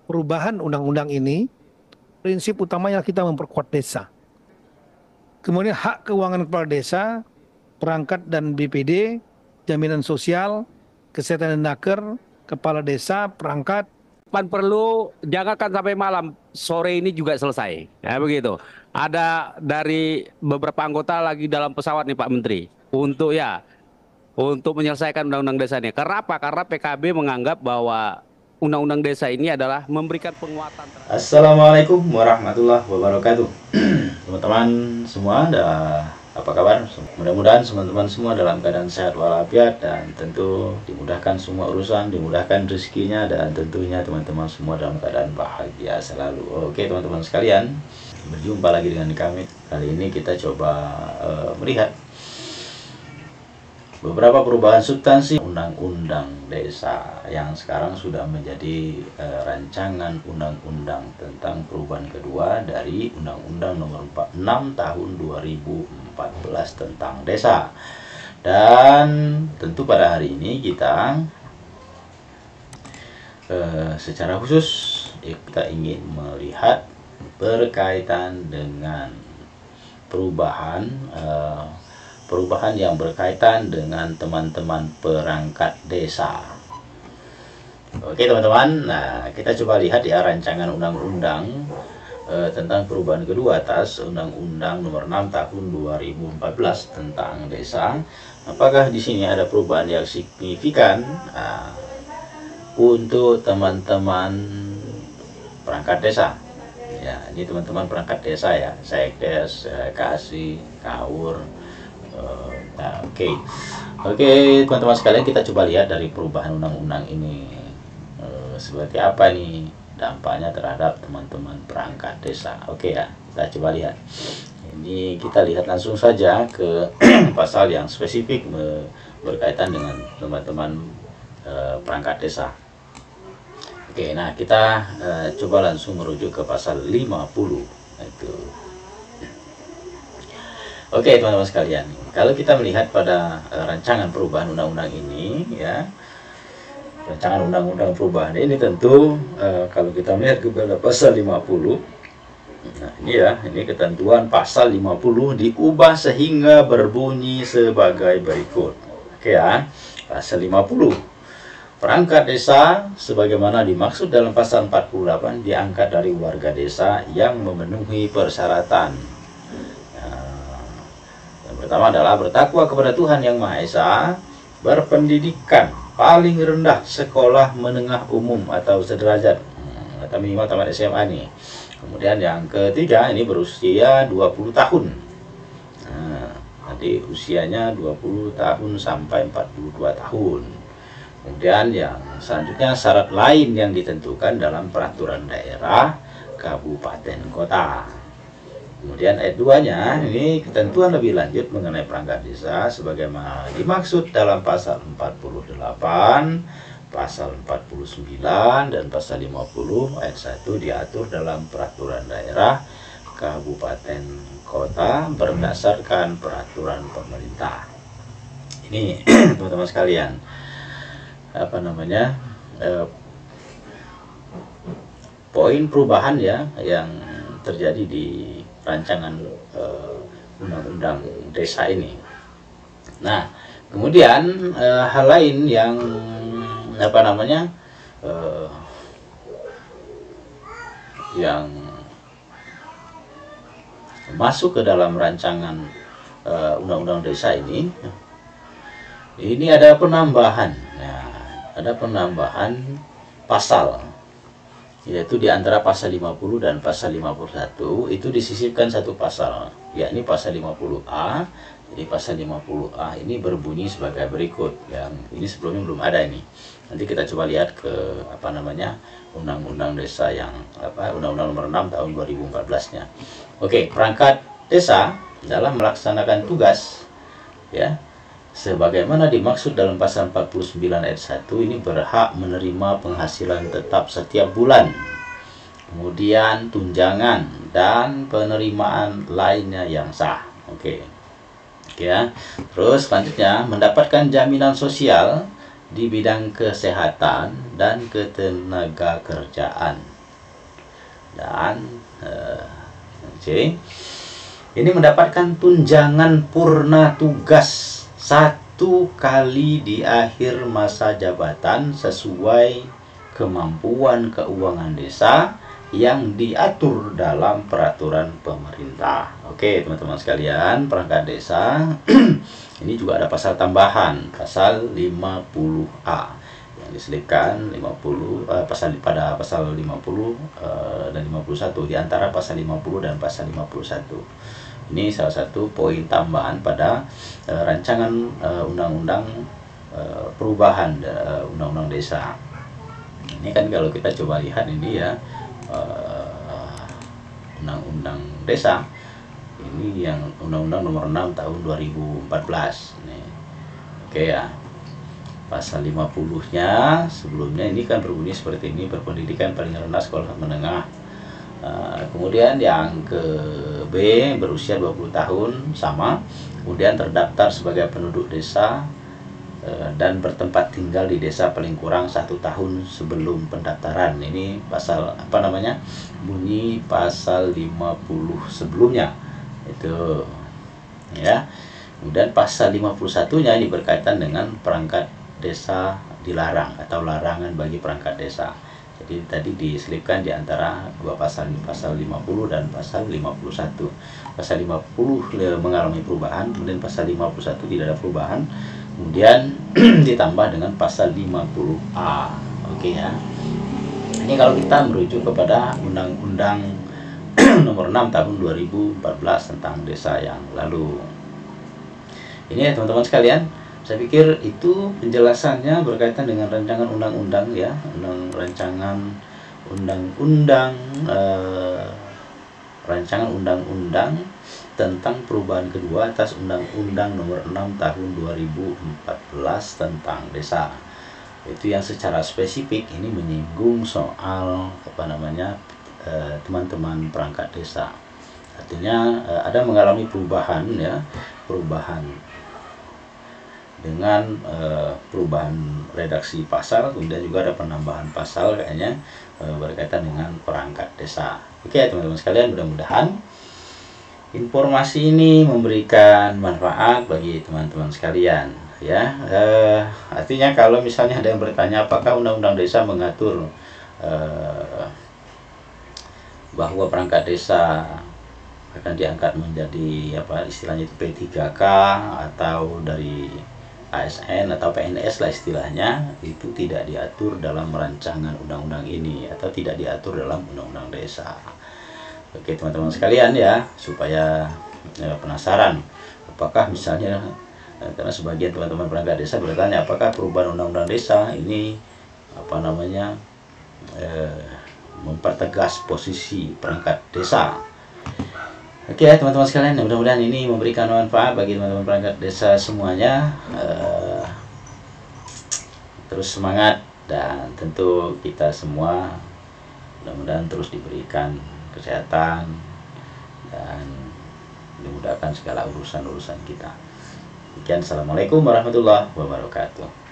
perubahan undang-undang ini, prinsip utamanya kita memperkuat desa. Kemudian hak keuangan kepala desa, perangkat dan BPD, jaminan sosial, kesehatan dan naker, kepala desa, perangkat. Pan perlu jangankan sampai malam, sore ini juga selesai. Ya begitu. Ada dari beberapa anggota lagi dalam pesawat nih Pak Menteri untuk menyelesaikan undang-undang desa ini. Karena apa? Karena PKB menganggap bahwa undang-undang desa ini adalah memberikan penguatan terhadap. Assalamualaikum warahmatullahi wabarakatuh. Teman-teman semua, apa kabar? Mudah-mudahan teman-teman semua dalam keadaan sehat walafiat dan tentu dimudahkan semua urusan, dimudahkan rezekinya, dan tentunya teman-teman semua dalam keadaan bahagia selalu. Oke teman-teman sekalian, berjumpa lagi dengan kami. Kali ini kita coba melihat beberapa perubahan substansi undang-undang desa yang sekarang sudah menjadi rancangan undang-undang tentang perubahan kedua dari Undang-Undang Nomor 6 Tahun 2014 tentang desa. Dan tentu pada hari ini kita secara khusus kita ingin melihat berkaitan dengan perubahan yang berkaitan dengan teman-teman perangkat desa. Oke teman-teman, nah kita coba lihat ya rancangan undang-undang tentang perubahan kedua atas Undang-Undang Nomor 6 Tahun 2014 tentang desa. Apakah di sini ada perubahan yang signifikan untuk teman-teman perangkat desa? Ya, ini teman-teman perangkat desa ya, Sekdes, Kasih, Kawur. Nah, oke teman-teman sekalian, kita coba lihat dari perubahan undang-undang ini seperti apa nih dampaknya terhadap teman-teman perangkat desa. Oke ya, kita coba lihat. Ini kita lihat langsung saja ke pasal yang spesifik berkaitan dengan teman-teman perangkat desa. Oke, nah kita coba langsung merujuk ke pasal 50 itu. Oke teman-teman sekalian, kalau kita melihat pada rancangan perubahan undang-undang ini ya, rancangan undang-undang perubahan ini tentu kalau kita melihat kepada pasal 50, nah ini ya, ini ketentuan pasal 50 diubah sehingga berbunyi sebagai berikut. Oke ya, pasal 50, perangkat desa sebagaimana dimaksud dalam pasal 48 diangkat dari warga desa yang memenuhi persyaratan. Pertama adalah bertakwa kepada Tuhan Yang Maha Esa, berpendidikan paling rendah sekolah menengah umum atau sederajat atau minimal tamat SMA nih. Kemudian yang ketiga ini berusia 20 tahun. Nah, nanti usianya 20 tahun sampai 42 tahun. Kemudian yang selanjutnya syarat lain yang ditentukan dalam peraturan daerah, kabupaten, kota. Kemudian ayat 2-nya ini ketentuan lebih lanjut mengenai perangkat desa sebagaimana dimaksud dalam pasal 48, pasal 49 dan pasal 50 ayat 1 diatur dalam peraturan daerah, kabupaten, kota berdasarkan peraturan pemerintah. Ini teman-teman sekalian, apa namanya? Poin perubahan ya yang terjadi di rancangan undang-undang desa ini. Nah, kemudian hal lain yang apa namanya yang masuk ke dalam rancangan undang-undang desa ini ada penambahan. Nah, ada penambahan pasal, yaitu di antara pasal 50 dan pasal 51 itu disisipkan satu pasal, yakni pasal 50A. Jadi pasal 50A ini berbunyi sebagai berikut, yang ini sebelumnya belum ada ini. Nanti kita coba lihat ke apa namanya undang-undang desa yang undang-undang nomor 6 tahun 2014-nya. Oke, perangkat desa dalam melaksanakan tugas ya sebagaimana dimaksud dalam pasal 49 ayat 1 ini berhak menerima penghasilan tetap setiap bulan, kemudian tunjangan dan penerimaan lainnya yang sah. Oke ya, terus selanjutnya mendapatkan jaminan sosial di bidang kesehatan dan ketenaga kerjaan. Dan C, ini mendapatkan tunjangan purna tugas 1 kali di akhir masa jabatan sesuai kemampuan keuangan desa yang diatur dalam peraturan pemerintah. Oke, teman-teman sekalian, perangkat desa ini juga ada pasal tambahan, pasal 50A yang diselipkan 50 pada pasal 50 dan 51, di antara pasal 50 dan pasal 51. Ini salah satu poin tambahan pada rancangan undang-undang perubahan undang-undang desa. Ini kan kalau kita coba lihat ini ya, undang-undang desa ini yang undang-undang nomor 6 tahun 2014 nih. Oke ya, pasal 50-nya sebelumnya ini kan berbunyi seperti ini: berpendidikan paling rendah sekolah menengah. Kemudian yang ke B, berusia 20 tahun sama, kemudian terdaftar sebagai penduduk desa dan bertempat tinggal di desa paling kurang 1 tahun sebelum pendaftaran. Ini pasal apa namanya, bunyi pasal 50 sebelumnya itu ya. Kemudian pasal 51-nya ini berkaitan dengan perangkat desa dilarang atau larangan bagi perangkat desa. Jadi tadi diselipkan di antara dua pasal, pasal 50 dan pasal 51. Pasal 50 mengalami perubahan, kemudian pasal 51 tidak ada perubahan, kemudian ditambah dengan pasal 50A. Oke ya. Ini kalau kita merujuk kepada undang-undang nomor 6 tahun 2014 tentang desa yang lalu. Ini ya teman-teman sekalian, saya pikir itu penjelasannya berkaitan dengan rancangan undang-undang ya, rancangan undang-undang tentang perubahan kedua atas undang-undang nomor 6 tahun 2014 tentang desa. Itu yang secara spesifik ini menyinggung soal apa namanya, teman-teman perangkat desa. Artinya ada mengalami perubahan ya, perubahan dengan perubahan redaksi pasal, kemudian juga ada penambahan pasal kayaknya berkaitan dengan perangkat desa. Oke teman-teman sekalian, mudah-mudahan informasi ini memberikan manfaat bagi teman-teman sekalian ya. Artinya kalau misalnya ada yang bertanya apakah undang-undang desa mengatur bahwa perangkat desa akan diangkat menjadi apa istilahnya itu P3K atau dari ASN atau PNS lah istilahnya, itu tidak diatur dalam rancangan undang-undang ini atau tidak diatur dalam undang-undang desa. Oke teman-teman sekalian ya, supaya penasaran apakah misalnya, karena sebagian teman-teman perangkat desa bertanya apakah perubahan undang-undang desa ini apa namanya mempertegas posisi perangkat desa. Oke ya teman-teman sekalian, mudah-mudahan ini memberikan manfaat bagi teman-teman perangkat desa semuanya. Terus semangat, dan tentu kita semua mudah-mudahan terus diberikan kesehatan dan dimudahkan segala urusan-urusan kita. Sekian, assalamualaikum warahmatullahi wabarakatuh.